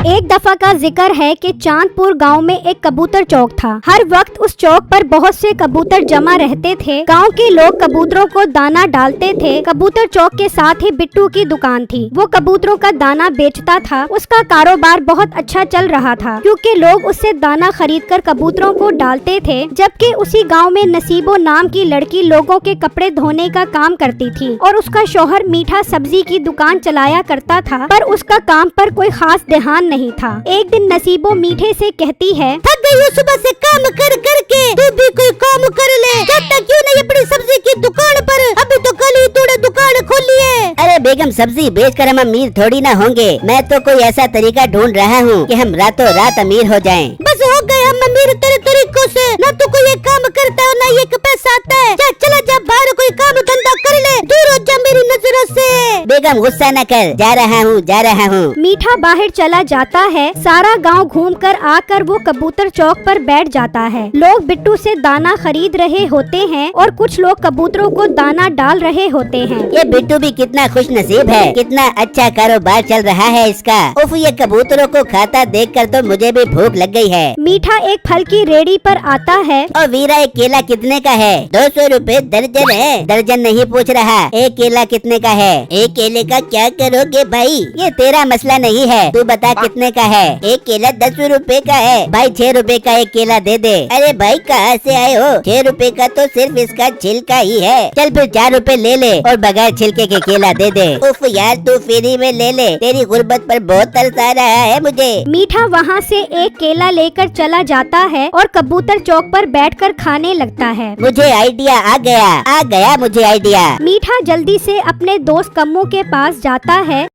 एक दफा का जिक्र है कि चांदपुर गांव में एक कबूतर चौक था। हर वक्त उस चौक पर बहुत से कबूतर जमा रहते थे। गांव के लोग कबूतरों को दाना डालते थे। कबूतर चौक के साथ ही बिट्टू की दुकान थी। वो कबूतरों का दाना बेचता था। उसका कारोबार बहुत अच्छा चल रहा था क्योंकि लोग उससे दाना खरीदकर कबूतरों को डालते थे। जबकि उसी गाँव में नसीबो नाम की लड़की लोगों के कपड़े धोने का काम करती थी और उसका शौहर मीठा सब्जी की दुकान चलाया करता था, पर उसका काम पर कोई खास ध्यान नहीं था। एक दिन नसीबो मीठे से कहती है, थक गई हूँ सुबह से काम कर कर के, तू भी कोई काम कर ले। जाता क्यों नहीं अपनी सब्जी की दुकान पर? अभी तो कल ही तूने दुकान खोली है। अरे बेगम, सब्जी बेचकर हम अमीर थोड़ी ना होंगे। मैं तो कोई ऐसा तरीका ढूंढ रहा हूँ कि हम रातों रात अमीर हो जाएं। बस हो गए हम अमीर तेरे तरीकों से। ना तो कोई ये काम करता है ना ये पैसा आता है। जा चला जा बाहर कोई काम धंधा कर ले, दूर हो जा मेरी नजरों से। बेगम गुस्सा न कर, जा रहा हूँ जा रहा हूँ। मीठा बाहर चला जाता है। सारा गांव घूमकर आकर वो कबूतर चौक पर बैठ जाता है। लोग बिट्टू से दाना खरीद रहे होते हैं और कुछ लोग कबूतरों को दाना डाल रहे होते हैं। ये बिट्टू भी कितना खुश नसीब है, कितना अच्छा कारोबार चल रहा है इसका। उफ, ये कबूतरों को खाता देखकर तो मुझे भी भूख लग गई है। मीठा एक फल की रेडी पर आता है। और वीरा, एक केला कितने का है? 200 रुपए दर्जन है। दर्जन नहीं पूछ रहा, एक केला कितने का है? एक केले का क्या करोगे भाई? ये तेरा मसला नहीं है, तू बता कितने का है? एक केला 10 रुपए का है भाई। 6 रुपए का एक केला दे दे। अरे भाई कहाँ से आए हो? 6 रुपए का तो सिर्फ इसका छिलका ही है। चल फिर 4 रुपए ले ले और बगैर छिलके के केला दे दे। उफ यार, तू फ्री में ले ले, तेरी गुर्बत पर बहुत तरस आ रहा है मुझे। मीठा वहाँ से एक केला लेकर चला जाता है और कबूतर चौक पर बैठकर खाने लगता है। मुझे आइडिया आ गया मुझे आइडिया। मीठा जल्दी से अपने दोस्त कम्मू के पास जाता है।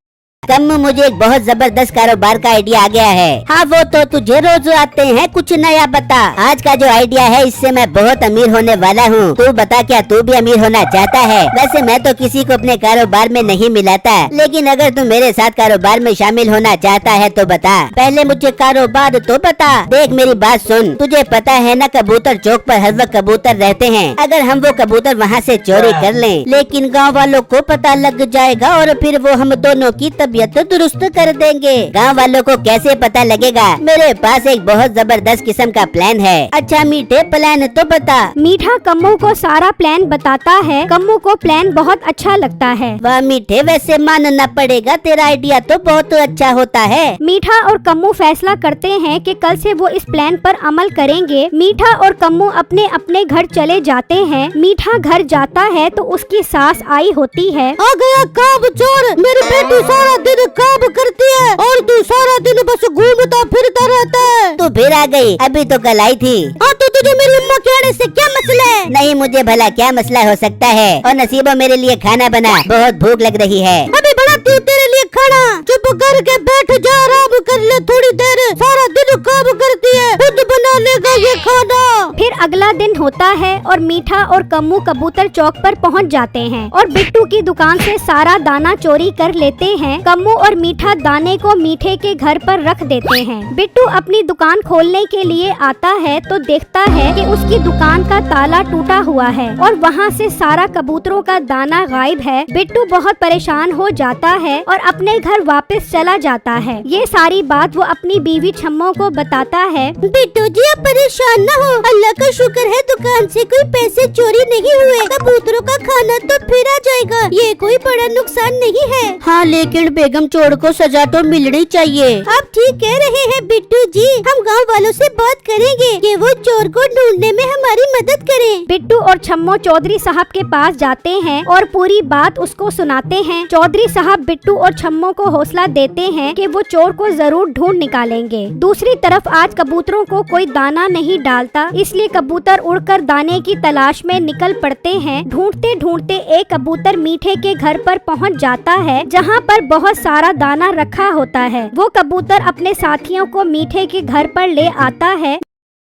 कम्मू, मुझे एक बहुत जबरदस्त कारोबार का आइडिया आ गया है। हाँ, वो तो तुझे रोज आते हैं, कुछ नया बता। आज का जो आइडिया है इससे मैं बहुत अमीर होने वाला हूँ। तू बता, क्या तू भी अमीर होना चाहता है? वैसे मैं तो किसी को अपने कारोबार में नहीं मिलाता, लेकिन अगर तू मेरे साथ कारोबार में शामिल होना चाहता है तो बता। पहले मुझे कारोबार तो बता। देख मेरी बात सुन, तुझे पता है ना कबूतर चौक पर हर वक्त कबूतर रहते हैं। अगर हम वो कबूतर वहाँ से चोरी कर लें, लेकिन गाँव वालों को पता लग जाएगा और फिर वो हम दोनों की तबीयत तो दुरुस्त कर देंगे। गांव वालों को कैसे पता लगेगा? मेरे पास एक बहुत जबरदस्त किस्म का प्लान है। अच्छा मीठे, प्लान तो बता। मीठा कम्मू को सारा प्लान बताता है। कम्मू को प्लान बहुत अच्छा लगता है। वाह मीठे, वैसे मानना पड़ेगा, तेरा आइडिया तो बहुत अच्छा होता है। मीठा और कम्मू फैसला करते हैं कि कल से वो इस प्लान पर अमल करेंगे। मीठा और कम्मू अपने अपने घर चले जाते हैं। मीठा घर जाता है तो उसकी सास आई होती है। आ गया काम चोर, मेरी बेटी सारा दिन काम करती है और तू सारा दिन बस घूमता फिरता रहता है। तू फिर आ गई? अभी तो कल आई थी। हाँ तो तुझे मेरी अम्मा के आने से क्या मसला है? नहीं, मुझे भला क्या मसला हो सकता है। और नसीबो, मेरे लिए खाना बना, बहुत भूख लग रही है। अभी बनाती हूँ तेरे लिए खाना। चुप करके बैठ जा, आराम कर ले थोड़ी देर। सारा दिन काम करती है, खुद बना लेगा ये खाना। फिर अगला दिन होता है और मीठा और कम्मू कबूतर चौक पर पहुंच जाते हैं और बिट्टू की दुकान से सारा दाना चोरी कर लेते हैं। कम्मू और मीठा दाने को मीठे के घर पर रख देते हैं। बिट्टू अपनी दुकान खोलने के लिए आता है तो देखता है कि उसकी दुकान का ताला टूटा हुआ है और वहाँ से सारा कबूतरों का दाना गायब है। बिट्टू बहुत परेशान हो जाता है और अपने घर वापस चला जाता है। ये सारी बात वो अपनी बीवी छम्मो को बताता है। बिट्टू जी, आप परेशान न हो, अल्लाह का शुक्र है दुकान से कोई पैसे चोरी नहीं हुए। कबूतरों का खाना तो फिर आ जाएगा, ये कोई बड़ा नुकसान नहीं है। हाँ, लेकिन बेगम चोर को सजा तो मिलनी चाहिए। आप ठीक कह रहे हैं बिट्टू जी, हम गांव वालों से बात करेंगे कि वो चोर को ढूंढने में हमारी मदद करें। बिट्टू और छम्मो चौधरी साहब के पास जाते हैं और पूरी बात उसको सुनाते हैं। चौधरी साहब बिट्टू और छम्मो को हौसला देते हैं कि वो चोर को जरूर ढूंढ निकालेंगे। दूसरी तरफ आज कबूतरों को कोई दाना नहीं डालता, इसलिए कबूतर उड़कर दाने की तलाश में निकल पड़ते हैं। ढूंढते ढूंढते एक कबूतर मीठे के घर पर पहुंच जाता है, जहां पर बहुत सारा दाना रखा होता है। वो कबूतर अपने साथियों को मीठे के घर पर ले आता है।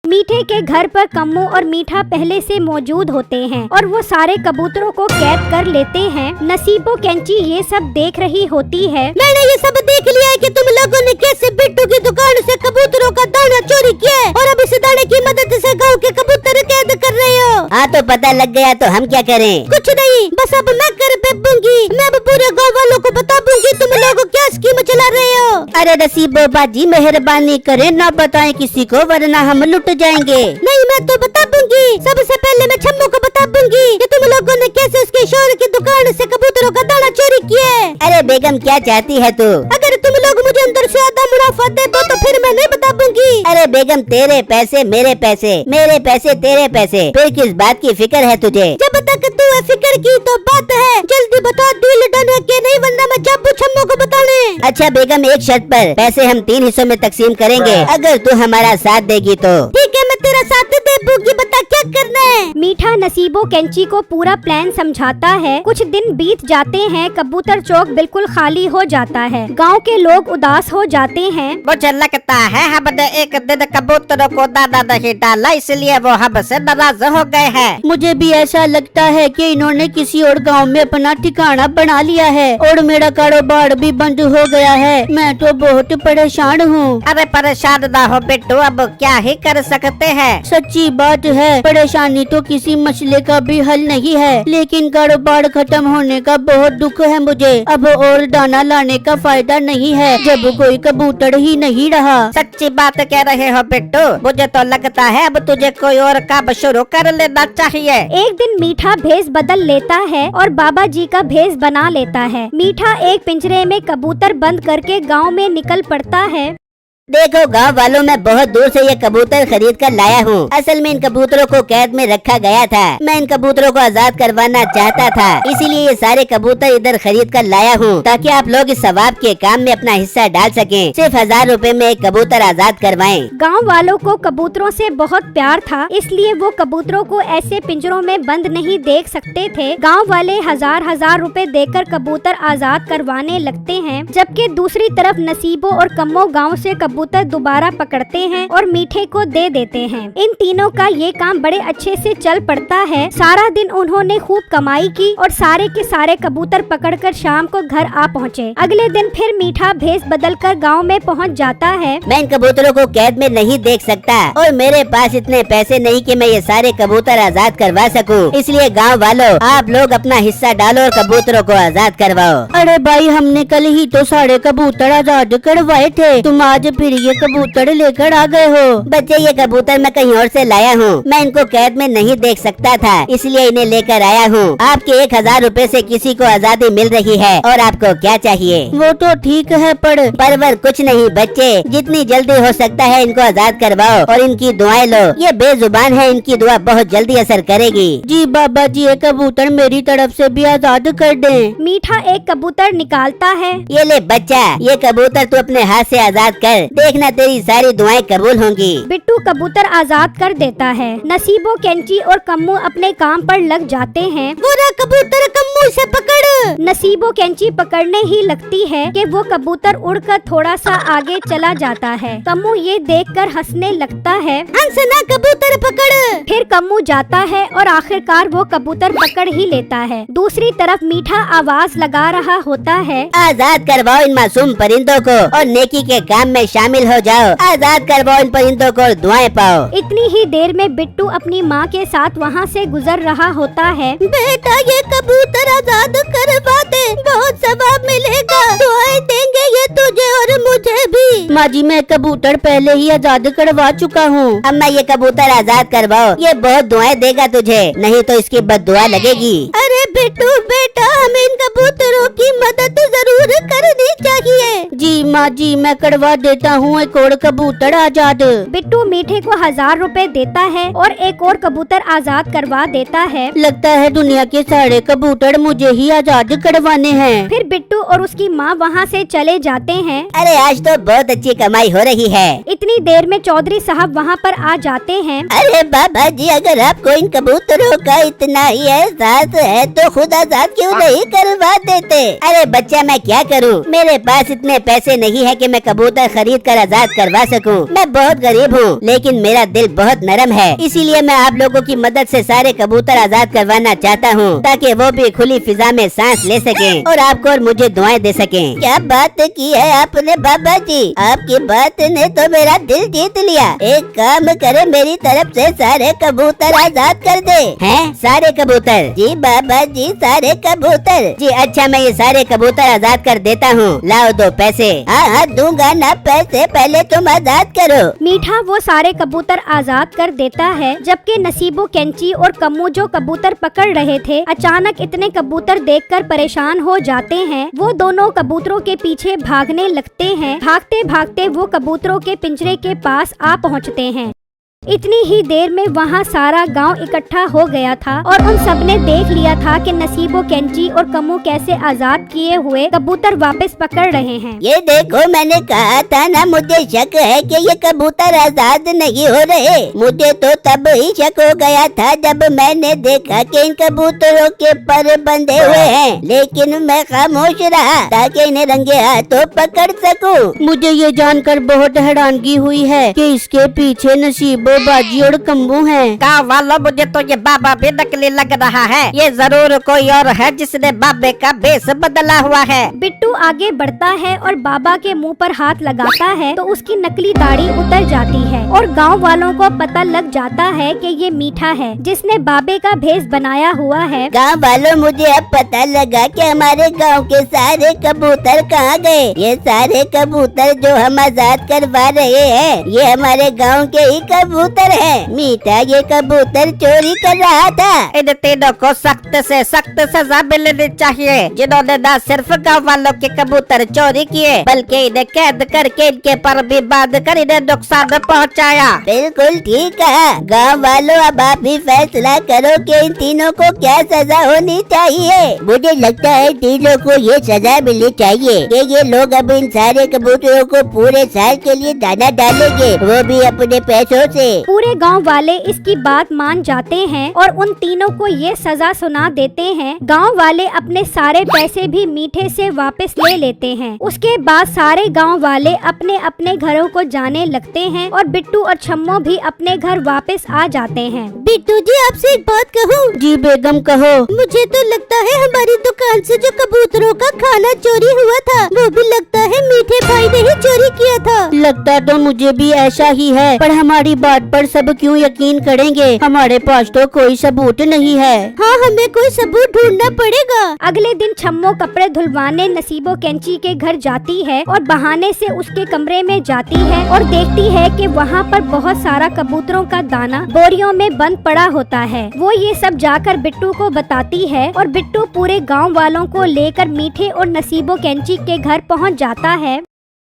मीठे के घर पर कम्मू और मीठा पहले से मौजूद होते हैं और वो सारे कबूतरों को कैद कर लेते हैं। नसीबो कैंची ये सब देख रही होती है। मैंने ये सब देख लिया है कि तुम लोगों ने कैसे बिट्टू की दुकान से कबूतरों का दाना चोरी किया है और अब इस दाने की मदद से गांव के कबूतर कैद कर रहे हो। हाँ तो पता लग गया तो हम क्या करें? कुछ नहीं, बस अब मैं कर पे दूंगी। मैं अब पूरे गाँव वालों को बता दूंगी तुम लोग क्या स्कीम चला रहे हो? अरे नसीबो बाजी मेहरबानी करे ना बताएं किसी को वरना हम लुट जाएंगे। नहीं मैं तो बता दूंगी। सबसे पहले मैं छम्मो को बता दूंगी कि तुम लोगों ने कैसे उसके शोहर की दुकान से कबूतरों का दाना चोरी किया है। अरे बेगम क्या चाहती है तू? अगर तुम लोग मुझे अंदर से आधा मुनाफा दे दो तो फिर मैं नहीं बता दूंगी। अरे बेगम तेरे पैसे मेरे पैसे, मेरे पैसे तेरे पैसे, फिर किस बात की फिक्र है तुझे? जब तक तू फिक्र की तो बात है, जल्दी बता डील डन है कि नहीं वरना मैं जब छम्मो को बताने। अच्छा बेगम एक शर्त पर, पैसे हम 3 हिस्सों में तकसीम करेंगे अगर तू हमारा साथ देगी तो। ठीक है मैं तेरा साथ दे दूंगी, बता क्या करना है। मीठा नसीबो कैंची को पूरा प्लान समझाता है। कुछ दिन बीत जाते हैं, कबूतर चौक बिल्कुल खाली हो जाता है। गांव के लोग उदास हो जाते हैं। मुझे लगता है हमने एक दिन कबूतरों को दाना नहीं डाला इसलिए वो हमसे नाराज हो गए हैं। मुझे भी ऐसा लगता है कि इन्होंने किसी और गांव में अपना ठिकाना बना लिया है और मेरा कारोबार भी बंद हो गया है। मैं तो बहुत परेशान हूँ। अरे परेशान ना हो बिट्टू, अब क्या ही कर सकते हैं। सच्ची बात है, परेशानी तो किसी मसले का भी हल नहीं है, लेकिन कारोबार खत्म होने का बहुत दुख है मुझे। अब और दाना लाने का फायदा नहीं है जब कोई कबूतर ही नहीं रहा। सच्ची बात कह रहे हो बिट्टू, मुझे तो लगता है अब तुझे कोई और काम शुरू कर लेना चाहिए। एक दिन मीठा भेष बदल लेता है और बाबा जी का भेष बना लेता है। मीठा एक पिंजरे में कबूतर बंद करके गांव में निकल पड़ता है। देखो गांव वालों, मैं बहुत दूर से ये कबूतर खरीद कर लाया हूँ। असल में इन कबूतरों को कैद में रखा गया था। मैं इन कबूतरों को आजाद करवाना चाहता था, इसीलिए ये सारे कबूतर इधर खरीद कर लाया हूँ ताकि आप लोग इस सवाब के काम में अपना हिस्सा डाल सकें। सिर्फ 1000 रुपए में एक कबूतर आजाद करवाएं। गांव वालों को कबूतरों से बहुत प्यार था, इसलिए वो कबूतरों को ऐसे पिंजरों में बंद नहीं देख सकते थे। गांव वाले हजार रुपए देकर कबूतर आजाद करवाने लगते हैं, जबकि दूसरी तरफ नसीबो और कम्मो गांव से कबूतर दोबारा पकड़ते हैं और मीठे को दे देते हैं। इन तीनों का ये काम बड़े अच्छे से चल पड़ता है। सारा दिन उन्होंने खूब कमाई की और सारे के सारे कबूतर पकड़कर शाम को घर आ पहुँचे। अगले दिन फिर मीठा भेष बदलकर गांव में पहुँच जाता है। मैं इन कबूतरों को कैद में नहीं देख सकता और मेरे पास इतने पैसे नहीं कि मैं ये सारे कबूतर आजाद करवा सकूं। इसलिए गांव वालों, आप लोग अपना हिस्सा डालो और कबूतरों को आजाद करवाओ। अरे भाई, हमने कल ही तो सारे कबूतर आजाद करवाए थे, तुम आज फिर ये कबूतर लेकर आ गए हो। बच्चे, ये कबूतर मैं कहीं और से लाया हूँ। मैं इनको कैद में नहीं देख सकता था, इसलिए इन्हें लेकर आया हूँ। आपके 1000 रुपए से किसी को आजादी मिल रही है और आपको क्या चाहिए? वो तो ठीक है, पर कुछ नहीं बच्चे, जितनी जल्दी हो सकता है इनको आजाद करवाओ और इनकी दुआएं लो। ये बेजुबान है, इनकी दुआ बहुत जल्दी असर करेगी। जी बाबा जी, ये कबूतर मेरी तरफ से भी आजाद कर दें। मीठा एक कबूतर निकालता है। ये ले बच्चा, ये कबूतर तू अपने हाथ से आजाद कर, देखना तेरी सारी दुआएं कबूल होंगी। बिट्टू कबूतर आजाद कर देता है। नसीबो कैंची और कम्मू अपने काम पर लग जाते हैं। वो रहा कबूतर, कम्मू से पकड़। नसीबो कैंची पकड़ने ही लगती है कि वो कबूतर उड़कर थोड़ा सा आगे चला जाता है। कम्मू ये देखकर हंसने लगता है। हंसना, कबूतर पकड़। फिर कम्मू जाता है और आखिरकार वो कबूतर पकड़ ही लेता है। दूसरी तरफ मीठा आवाज लगा रहा होता है, आजाद करवाओ इन मासूम परिंदों को और नेकी के काम में शामिल हो जाओ। आजाद करवाओ इन परिंदों को और दुआएं पाओ। इतनी ही देर में बिट्टू अपनी माँ के साथ वहाँ से गुजर रहा होता है। बेटा, ये कबूतर आजाद करवा दे, बहुत सवाब मिलेगा। दुआएं देंगे ये तुझे और मुझे भी। माँ जी, मैं कबूतर पहले ही आजाद करवा चुका हूँ। अम्मा, ये कबूतर आजाद करवाओ, ये बहुत दुआएं देगा तुझे, नहीं तो इसकी बद्दुआ लगेगी। अरे बिट्टू बेटा, हमें इन कबूतरों की मदद जरूर करनी चाहिए। जी माँ जी, मैं करवा देता हूँ एक और कबूतर आजाद। बिट्टू मीठे को 1000 रुपए देता है और एक और कबूतर आजाद करवा देता है। लगता है दुनिया के सारे कबूतर मुझे ही आजाद करवाने हैं। फिर बिट्टू और उसकी माँ वहाँ से चले जाते हैं। अरे आज तो बहुत अच्छी कमाई हो रही है। इतनी देर में चौधरी साहब वहाँ पर आ जाते हैं। अरे बाबा जी, अगर आपको इन कबूतरों का इतना ही एहसास है तो खुद आजाद क्यों नहीं करवा देते? अरे बच्चा, मैं क्या करूँ, मेरे पास इतने पैसे नहीं है कि मैं कबूतर खरीद कर आजाद करवा सकूं। मैं बहुत गरीब हूँ, लेकिन मेरा दिल बहुत नरम है, इसीलिए मैं आप लोगों की मदद से सारे कबूतर आजाद करवाना चाहता हूँ ताकि वो भी खुली फिजा में सांस ले सकें और आपको और मुझे दुआएं दे सकें। क्या बात की है आपने बाबा जी, आपकी बात ने तो मेरा दिल जीत लिया। एक काम करे, मेरी तरफ से सारे कबूतर आजाद कर दे। हैं? सारे कबूतर? जी बाबा जी सारे कबूतर। जी अच्छा, मैं ये सारे कबूतर आजाद कर देता हूँ। लाओ दो पैसे। हाँ दूंगा ना पैसे, पहले तुम आजाद करो। मीठा वो सारे कबूतर आजाद कर देता है, जबकि नसीबो, कैंची और कम्मू जो कबूतर पकड़ रहे थे अचानक इतने कबूतर देखकर परेशान हो जाते हैं। वो दोनों कबूतरों के पीछे भागने लगते हैं। भागते भागते वो कबूतरों के पिंजरे के पास आ पहुंचते हैं। इतनी ही देर में वहाँ सारा गांव इकट्ठा हो गया था और उन सब ने देख लिया था कि नसीबो, कैंची और कम्मू कैसे आजाद किए हुए कबूतर वापस पकड़ रहे हैं। ये देखो, मैंने कहा था ना, मुझे शक है कि ये कबूतर आजाद नहीं हो रहे। मुझे तो तब ही शक हो गया था जब मैंने देखा कि इन कबूतरों के पर बंधे हुए हैं, लेकिन मैं खामोश रहा ताकि इन्हें रंगे हाथों पकड़ सकूं। मुझे ये जानकर बहुत हैरानगी हुई है कि इसके पीछे नसीबो, बाजी और कम्बू हैं। गाँव वालों, मुझे तो ये बाबा भी नकली लग रहा है। ये जरूर कोई और है जिसने बाबे का भेष बदला हुआ है। बिट्टू आगे बढ़ता है और बाबा के मुंह पर हाथ लगाता है तो उसकी नकली दाढ़ी उतर जाती है और गांव वालों को पता लग जाता है कि ये मीठा है जिसने बाबे का भेष बनाया हुआ है। गाँव वालों, मुझे अब पता लगा कि हमारे गांव के सारे कबूतर कहाँ गए। ये सारे कबूतर जो हम आजाद करवा रहे हैं, ये हमारे गांव के ही कबूतर है। मीठा ये कबूतर चोरी कर रहा था। इन तीनों को सख्त से सख्त सजा मिलनी चाहिए, जिन्होंने न सिर्फ गाँव वालों के कबूतर चोरी किए बल्कि इन्हें कैद करके इनके पर भी बांध कर इन्हें नुकसान पहुंचाया। बिल्कुल ठीक कहा। गाँव वालों, अब आप ही फैसला करो कि इन तीनों को क्या सजा होनी चाहिए। मुझे लगता है तीनों को ये सजा मिलनी चाहिए कि ये लोग अब इन सारे कबूतरों को पूरे साल के लिए दाना डालेंगे, वो भी अपने पैसों से। पूरे गांव वाले इसकी बात मान जाते हैं और उन तीनों को ये सजा सुना देते हैं। गांव वाले अपने सारे पैसे भी मीठे से वापस ले लेते हैं। उसके बाद सारे गांव वाले अपने अपने घरों को जाने लगते हैं और बिट्टू और छम्मो भी अपने घर वापस आ जाते हैं। बिट्टू जी, आपसे एक बात कहूँ? जी बेगम, कहो। मुझे तो लगता है हमारी दुकान से जो कबूतरों का खाना चोरी हुआ था, वो भी लगता है मीठे भाई ने ही चोरी किया था। लगता तो मुझे भी ऐसा ही है, पर हमारी बात पर सब क्यों यकीन करेंगे? हमारे पास तो कोई सबूत नहीं है। हाँ, हमें कोई सबूत ढूंढना पड़ेगा। अगले दिन छम्मो कपड़े धुलवाने नसीबो, कैंची के घर जाती है और बहाने से उसके कमरे में जाती है और देखती है कि वहाँ पर बहुत सारा कबूतरों का दाना बोरियों में बंद पड़ा होता है। वो ये सब जाकर बिट्टू को बताती है और बिट्टू पूरे गाँव वालों को लेकर मीठे और नसीबो, कैंची के घर पहुँच जाता है।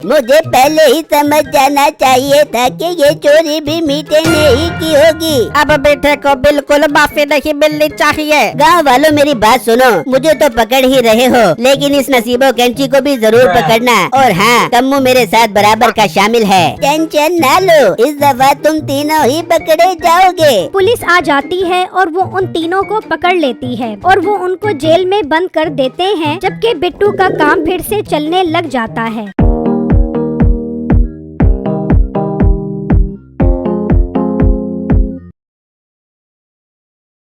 मुझे पहले ही समझ जाना चाहिए था कि ये चोरी भी मीठे ने ही की होगी। अब मीठे को बिल्कुल माफी नहीं मिलनी चाहिए। गाँव वालों, मेरी बात सुनो, मुझे तो पकड़ ही रहे हो, लेकिन इस नसीबो, कैंची को भी जरूर पकड़ना। और हाँ, कम्मू मेरे साथ बराबर का शामिल है। टेंशन ना लो, इस दफा तुम तीनों ही पकड़े जाओगे। पुलिस आ जाती है और वो उन तीनों को पकड़ लेती है और वो उनको जेल में बंद कर देते हैं, जबकि बिट्टू का काम फिर से चलने लग जाता है।